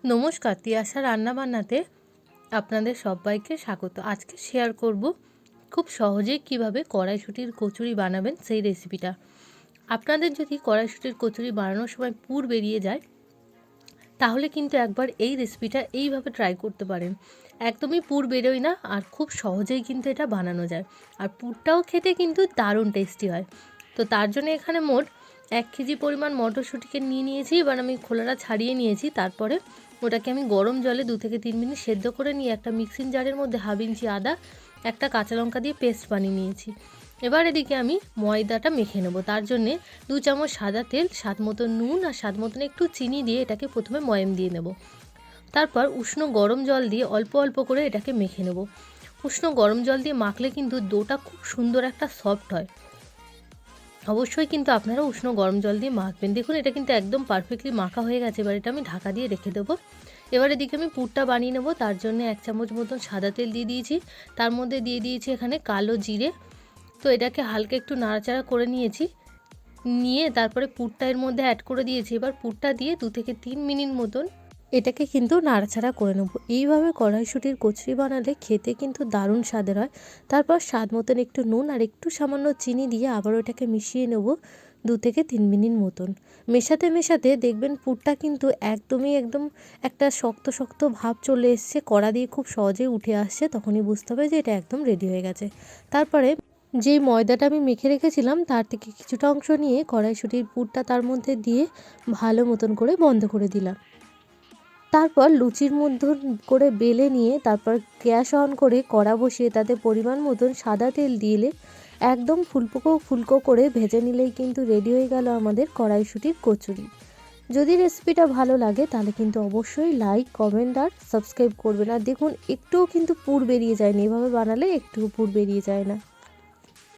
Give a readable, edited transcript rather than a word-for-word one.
নমস্কার, তিয়াশা রান্নাবান্নাতে আপনাদের সবাইকে স্বাগত। আজকে শেয়ার করব খুব সহজেই কিভাবে কড়াইশুঁটির কচুরি বানাবেন সেই রেসিপিটা। আপনাদের যদি কড়াইশুঁটির কচুরি বানানোর সময় পুর বেরিয়ে যায়, তাহলে কিন্তু একবার এই রেসিপিটা এইভাবে ট্রাই করতে পারেন। একদমই পুর বেরোয় না, আর খুব সহজেই কিন্তু এটা বানানো যায়। আর পুরটাও খেতে কিন্তু দারুণ টেস্টি হয়। তো তার জন্য এখানে মোট 1 কেজি পরিমাণ মটরশুঁটিকে নিয়ে নিয়েছি। এবার আমি খোলাটা ছাড়িয়ে নিয়েছি। তারপরে ওটাকে আমি গরম জলে 2 থেকে 3 মিনিট সেদ্ধ করে নিয়ে একটা মিক্সিং জারের মধ্যে 1/2 ইঞ্চি আদা, একটা কাঁচা লঙ্কা দিয়ে পেস্ট বানিয়ে নিয়েছি। এবার এদিকে আমি ময়দাটা মেখে নেব। তার জন্যে 2 চামচ সাদা তেল, স্বাদ মতো নুন আর স্বাদ মতন একটু চিনি দিয়ে এটাকে প্রথমে ময়াম দিয়ে নেব। তারপর উষ্ণ গরম জল দিয়ে অল্প অল্প করে এটাকে মেখে নেব। উষ্ণ গরম জল দিয়ে মাখলে কিন্তু ডোটা খুব সুন্দর একটা সফট হয়। অবশ্যই কিন্তু আপনারা উষ্ণ গরম জল দিয়ে মাখবেন। দেখুন, এটা কিন্তু একদম পারফেক্টলি মাখা হয়ে গেছে। এবার এটা আমি ঢাকা দিয়ে রেখে দেবো। এবার এদিকে আমি পুরটা বানিয়ে নেব। তার জন্য 1 চামচ মতন সাদা তেল দিয়ে দিয়েছি। তার মধ্যে দিয়ে দিয়েছি এখানে কালো জিরে। তো এটাকে হালকা একটু নাড়াচাড়া করে নিয়ে তারপরে পুরটা এর মধ্যে অ্যাড করে দিয়েছি। এবার পুরটা দিয়ে 2 থেকে 3 মিনিট মতন এটাকে কিন্তু নাড়াচাড়া করে নেব। এইভাবে কড়াইশুঁটির কচুরি বানালে খেতে কিন্তু দারুণ স্বাদের হয়। তারপর স্বাদ মতন একটু নুন আর একটু সামান্য চিনি দিয়ে আবার ওটাকে মিশিয়ে নেব 2 থেকে 3 মিনিট মতন। মেশাতে দেখবেন পুরটা কিন্তু একদম একটা শক্ত শক্ত ভাব চলে এসছে, কড়া দিয়ে খুব সহজেই উঠে আসছে। তখনই বুঝতে হবে যে এটা একদম রেডি হয়ে গেছে। তারপরে যেই ময়দাটা আমি মেখে রেখেছিলাম তার থেকে কিছুটা অংশ নিয়ে কড়াইশুঁটির পুরটা তার মধ্যে দিয়ে ভালো মতন করে বন্ধ করে দিলাম। তারপর লুচির মতন করে বেলে নিয়ে তারপর গ্যাস অন করে কড়া বসিয়ে তাতে পরিমাণ মতন সাদা তেল দিলে একদম ফুলকো করে ভেজে নিলেই কিন্তু রেডি হয়ে গেল আমাদের কড়াইশুঁটির কচুরি। যদি রেসিপিটা ভালো লাগে তাহলে কিন্তু অবশ্যই লাইক, কমেন্ট আর সাবস্ক্রাইব করবেন। আর দেখুন, একটুও কিন্তু পুর বেরিয়ে যায়নি। এভাবে বানালে একটুও পুর বেরিয়ে যায় না।